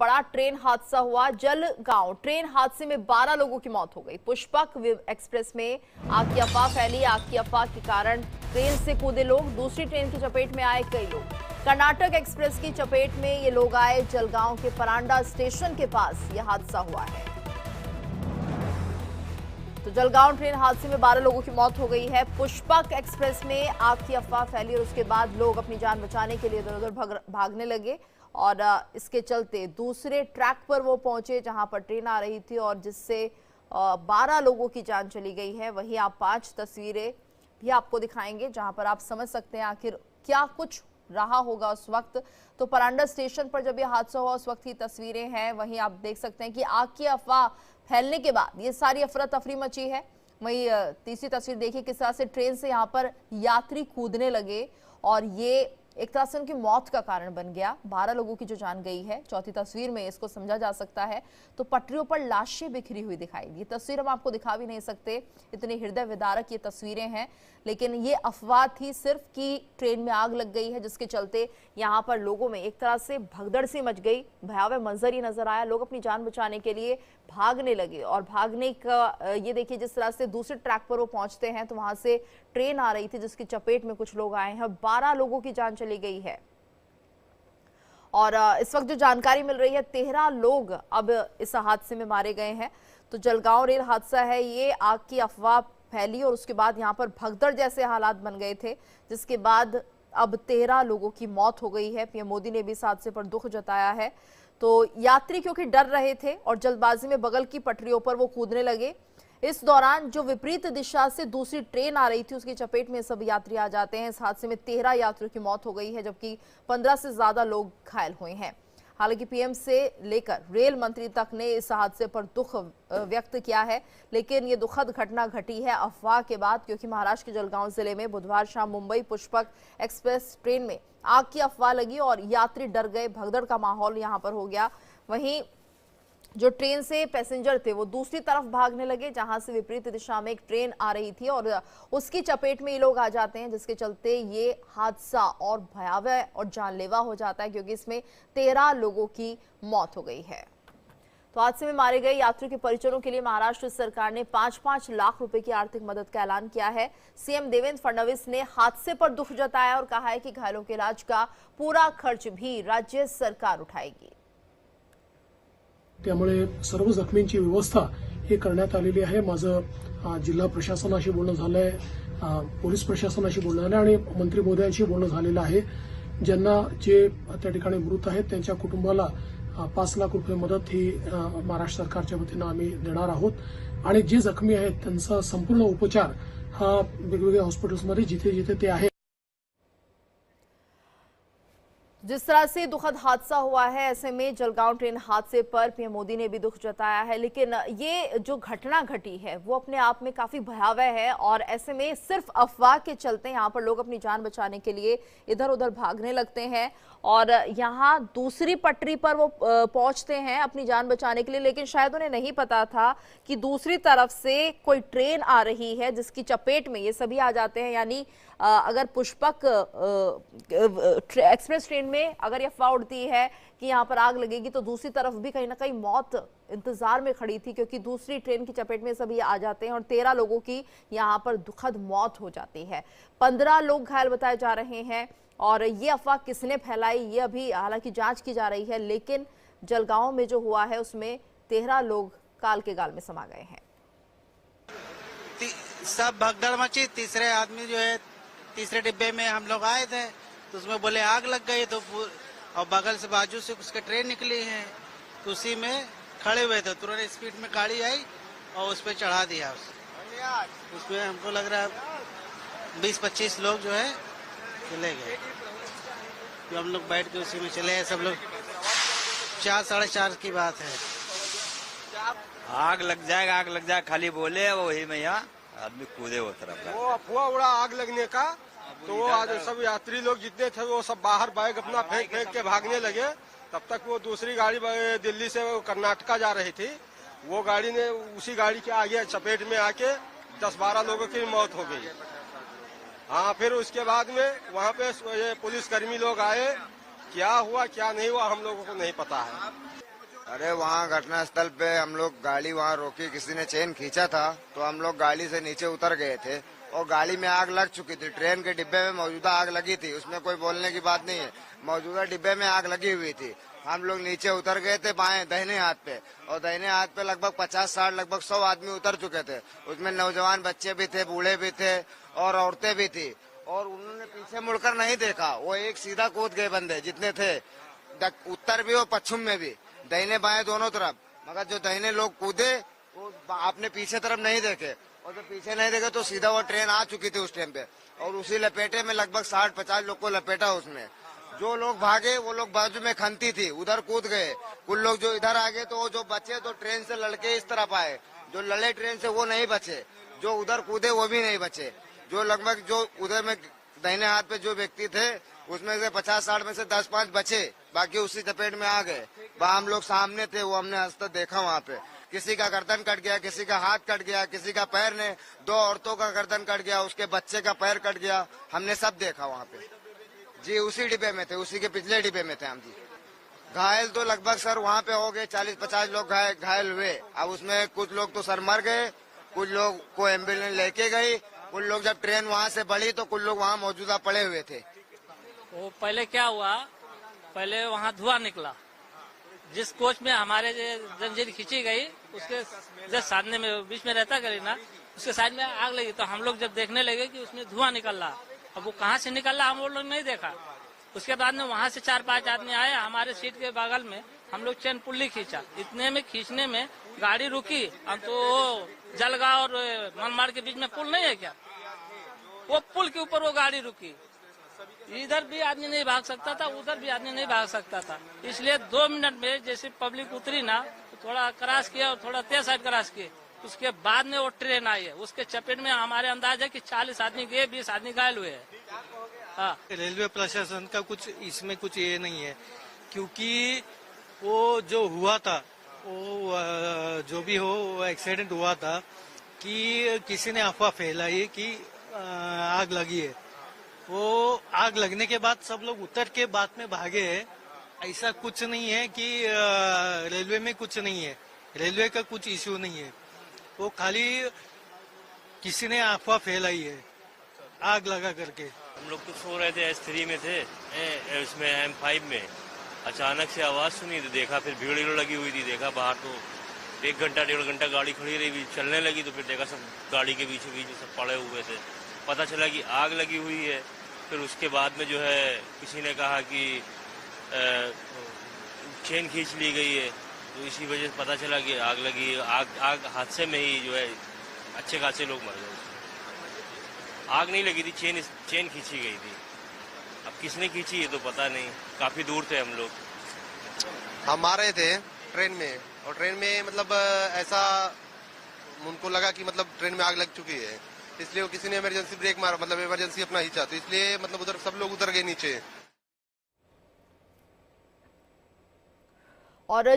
बड़ा ट्रेन हादसा हुआ। जलगांव ट्रेन हादसे में 12 लोगों की मौत हो गई। पुष्पक एक्सप्रेस में आग की अफवाह फैली। आग की अफवाह के कारण ट्रेन से कूदे लोग, दूसरी ट्रेन की चपेट में आए कई लोग। कर्नाटक एक्सप्रेस की चपेट में ये लोग आए। जलगांव के परांडा स्टेशन के पास यह हादसा हुआ है। तो जलगांव ट्रेन हादसे में 12 लोगों की मौत हो गई है। पुष्पक एक्सप्रेस में आग की अफवाह फैली और उसके बाद लोग अपनी जान बचाने के लिए इधर उधर भागने लगे और इसके चलते दूसरे ट्रैक पर वो पहुंचे जहां पर ट्रेन आ रही थी और जिससे 12 लोगों की जान चली गई है। वहीं आप 5 तस्वीरें भी आपको दिखाएंगे जहां पर आप समझ सकते हैं आखिर क्या कुछ रहा होगा उस वक्त। तो परांडा स्टेशन पर जब यह हादसा हुआ उस वक्त की तस्वीरें हैं। वहीं आप देख सकते हैं कि आग की अफवाह फैलने के बाद ये सारी अफरा तफरी मची है। वहीं तीसरी तस्वीर देखिए किस तरह से ट्रेन से यहाँ पर यात्री कूदने लगे और ये एक तरह से उनकी मौत का कारण बन गया। 12 लोगों की जो जान गई है। चौथी तस्वीर में इसको समझा जा सकता है। तो पटरियों पर लाशें बिखरी हुई दिखाई दी। ये तस्वीर हम आपको दिखा भी नहीं सकते, इतनी हृदय विदारक ये तस्वीरें हैं। लेकिन ये अफवाह थी सिर्फ कि ट्रेन में आग लग गई है, जिसके चलते यहाँ पर लोगों में एक तरह से भगदड़ सी मच गई। भयावह मंजर ही नजर आया। लोग अपनी जान बचाने के लिए भागने लगे और भागने का ये देखिए जिस तरह से दूसरे ट्रैक पर वो पहुंचते हैं तो वहां से ट्रेन आ रही थी जिसकी चपेट में कुछ लोग आए हैं। 12 लोगों की जान चली गई है और इस वक्त जो जानकारी मिल रही है 13 लोग अब इस हादसे में मारे गए हैं। तो जलगांव रेल हादसा है ये। आग की अफवाह फैली और उसके बाद यहाँ पर भगदड़ जैसे हालात बन गए थे, जिसके बाद अब 13 लोगों की मौत हो गई है। पीएम मोदी ने भी इस हादसे पर दुख जताया है। तो यात्री क्योंकि डर रहे थे और जल्दबाजी में बगल की पटरियों पर वो कूदने लगे। इस दौरान जो विपरीत दिशा से दूसरी ट्रेन आ रही थी उसकी चपेट में सब यात्री आ जाते हैं। इस हादसे में 13 यात्रियों की मौत हो गई है जबकि 15 से ज्यादा लोग घायल हुए हैं। हालांकि पीएम से लेकर रेल मंत्री तक ने इस हादसे पर दुख व्यक्त किया है, लेकिन ये दुखद घटना घटी है अफवाह के बाद, क्योंकि महाराष्ट्र के जलगांव जिले में बुधवार शाम मुंबई पुष्पक एक्सप्रेस ट्रेन में आग की अफवाह लगी और यात्री डर गए। भगदड़ का माहौल यहां पर हो गया। वहीं जो ट्रेन से पैसेंजर थे वो दूसरी तरफ भागने लगे जहां से विपरीत दिशा में एक ट्रेन आ रही थी और उसकी चपेट में ये लोग आ जाते हैं, जिसके चलते ये हादसा और भयावह और जानलेवा हो जाता है क्योंकि इसमें 13 लोगों की मौत हो गई है। तो हादसे में मारे गए यात्रियों के परिजनों के लिए महाराष्ट्र सरकार ने 5-5 लाख रुपए की आर्थिक मदद का ऐलान किया है। सीएम देवेंद्र फडणवीस ने हादसे पर दुख जताया और कहा है कि घायलों के इलाज का पूरा खर्च भी राज्य सरकार उठाएगी। त्यामुळे सर्व जखमींची व्यवस्था ही करण्यात आलेली आहे। माझं जिल्हा प्रशासनाशी बोलणं झालंय, पोलीस प्रशासनाशी बोलणं झालंय आणि मंत्री महोदयांशी बोलणं झालेलं आहे। ज्यांना जे त्या ठिकाणी मृत आहेत त्यांच्या कुटुंबाला 5 लाख रुपये मदत ही महाराष्ट्र सरकारच्या वतीनं आम्ही देणार आहोत आणि जे जखमी आहेत त्यांचा संपूर्ण उपचार हा वेगवेगळ्या हॉस्पिटल्समध्ये जिथे जिथे ते आहेत। जिस तरह से दुखद हादसा हुआ है ऐसे में जलगांव ट्रेन हादसे पर पीएम मोदी ने भी दुख जताया है, लेकिन ये जो घटना घटी है वो अपने आप में काफी भयावह है और ऐसे में सिर्फ अफवाह के चलते यहाँ पर लोग अपनी जान बचाने के लिए इधर उधर भागने लगते हैं और यहाँ दूसरी पटरी पर वो पहुंचते हैं अपनी जान बचाने के लिए, लेकिन शायद उन्हें नहीं पता था कि दूसरी तरफ से कोई ट्रेन आ रही है जिसकी चपेट में ये सभी आ जाते हैं। यानी अगर पुष्पक एक्सप्रेस ट्रेन में अगर यह अफवाह उड़ती है कि यहाँ पर आग लगेगी तो दूसरी तरफ भी कहीं ना कहीं मौत इंतजार में खड़ी थी, क्योंकि दूसरी ट्रेन की चपेट में सभी आ जाते हैं और 13 लोगों की यहाँ पर दुखद मौत हो जाती है। 15 लोग घायल बताए जा रहे हैं और ये अफवाह किसने फैलाई ये अभी हालांकि जांच की जा रही है, लेकिन जलगांव में जो हुआ है उसमें 13 लोग काल के गाल में समा गए हैं। सब भगदड़ मची। तीसरे आदमी जो है तीसरे डिब्बे में हम लोग आए थे तो उसमें बोले आग लग गई, तो और बगल से बाजू से उसके ट्रेन निकली है तो उसी में खड़े हुए थे। तुरंत स्पीड में गाड़ी आई और उस पर चढ़ा दिया। उसमें हमको लग रहा है 20-25 लोग जो है चले गए। तो हम लोग बैठ के उसी में चले गए सब लोग। 4-4:30 की बात है। आग लग जाएगा खाली बोले वही में यहाँ आदमी कूदे वो तरफ। वो अफवाह उड़ा आग लगने का, तो वो आज सब यात्री लोग जितने थे वो सब बाहर बैग अपना फेंक के भागने लगे। तब तक वो दूसरी गाड़ी दिल्ली से कर्नाटका जा रही थी, वो गाड़ी ने उसी गाड़ी के आगे चपेट में आके 10-12 लोगों की मौत हो गई। हाँ, फिर उसके बाद में वहाँ पे पुलिसकर्मी लोग आए, क्या हुआ क्या नहीं हुआ हम लोगों को नहीं पता है। अरे वहाँ घटनास्थल पे हम लोग गाड़ी वहाँ रोकी, किसी ने चेन खींचा था तो हम लोग गाड़ी से नीचे उतर गए थे और गाड़ी में आग लग चुकी थी। ट्रेन के डिब्बे में मौजूदा आग लगी थी, उसमें कोई बोलने की बात नहीं है। मौजूदा डिब्बे में आग लगी हुई थी। हम लोग नीचे उतर गए थे बाएं दाहिने हाथ पे, और दाहिने हाथ पे लगभग 50-60 लगभग 100 आदमी उतर चुके थे। उसमें नौजवान बच्चे भी थे, बूढ़े भी थे और औरतें भी थी। और उन्होंने पीछे मुड़कर नहीं देखा, वो एक सीधा कूद गए बंदे जितने थे, उत्तर भी और पश्चिम में भी, दाहिने बाएं दोनों तरफ। मगर जो दाहिने लोग कूदे वो आपने पीछे तरफ नहीं देखे, और जब पीछे नहीं देखे तो सीधा वो ट्रेन आ चुकी थी उस टाइम पे, और उसी लपेटे में लगभग 60-50 लोग को लपेटा उसमें। जो लोग भागे वो लोग बाजू में खंती थी, उधर कूद गए। कुछ लोग जो इधर आ गए तो वो जो बचे तो ट्रेन से लड़के इस तरफ आए, जो लड़े ट्रेन से वो नहीं बचे, जो उधर कूदे वो भी नहीं बचे। जो लगभग जो उधर में दाहिने हाथ पे जो व्यक्ति थे उसमें से 50-60 में से 10-5 बचे, बाकी उसी चपेट में आ गए। वहाँ हम लोग सामने थे, वो हमने हंसता देखा। वहाँ पे किसी का गर्दन कट गया, किसी का हाथ कट गया, किसी का पैर ने, 2 औरतों का गर्दन कट गया, उसके बच्चे का पैर कट गया, हमने सब देखा वहाँ पे। जी उसी डिब्बे में थे, उसी के पिछले डिब्बे में थे हम जी। घायल तो लगभग सर वहाँ पे हो गए 40-50 लोग घायल हुए। अब उसमें कुछ लोग तो सर मर गए, कुछ लोग को एम्बुलेंस लेके गई, कुछ लोग जब ट्रेन वहाँ से बढ़ी तो कुछ लोग वहाँ मौजूदा पड़े हुए थे। वो पहले क्या हुआ, पहले वहाँ धुआं निकला, जिस कोच में हमारे जंजीर खींची गई उसके जस्ट सामने में बीच में रहता करी ना, उसके साइड में आग लगी। तो हम लोग जब देखने लगे कि उसमें धुआं निकल रहा, अब वो कहाँ से निकल रहा हम लोग नहीं देखा। उसके बाद में वहाँ से 4-5 आदमी आए, हमारे सीट के बगल में हम लोग चैन पुल्ली खींचा। इतने में खींचने में गाड़ी रुकी। हम तो जलगांव और मनमाड़ के बीच में पुल नहीं है क्या, वो पुल के ऊपर वो गाड़ी रुकी। इधर भी आदमी नहीं भाग सकता था, उधर भी आदमी नहीं भाग सकता था। इसलिए 2 मिनट में जैसे पब्लिक उतरी ना, तो थोड़ा क्रॉस किया और थोड़ा तेज साइड क्रॉस किए। उसके बाद में वो ट्रेन आई है, उसके चपेट में हमारे अंदाज है कि 40 आदमी गए, 20 आदमी घायल हुए हैं। हाँ, रेलवे प्रशासन का कुछ इसमें कुछ ये नहीं है, क्योंकि वो जो हुआ था वो जो भी हो वो एक्सीडेंट हुआ था कि किसी ने अफवाह फैलाई कि आग लगी है। वो आग लगने के बाद सब लोग उतर के बाद में भागे हैं। ऐसा कुछ नहीं है कि रेलवे में कुछ नहीं है, रेलवे का कुछ इश्यू नहीं है। वो खाली किसी ने अफवाह फैलाई है आग लगा करके। हम लोग तो सो रहे थे, S3 में थे, उसमें M5 में अचानक से आवाज सुनी तो देखा, फिर भीड़ लगी हुई थी। देखा बाहर तो 1 घंटा 1.5 घंटा गाड़ी खड़ी रही, चलने लगी तो फिर देखा सब गाड़ी के बीच सब पड़े हुए थे। पता चला कि आग लगी हुई है। फिर उसके बाद में जो है किसी ने कहा कि चेन खींच ली गई है, तो इसी वजह से पता चला कि आग लगी। आग हादसे में ही जो है अच्छे खासे लोग मर गए। आग नहीं लगी थी, चेन खींची गई थी। अब किसने खींची है तो पता नहीं, काफी दूर थे हम लोग। हम आ रहे थे ट्रेन में, और ट्रेन में मतलब ऐसा उनको लगा कि मतलब ट्रेन में आग लग चुकी है, इसलिए वो किसी ने इमरजेंसी ब्रेक मारा, मतलब इमरजेंसी अपना खींचा, तो इसलिए मतलब उधर सब लोग उतर गए नीचे। और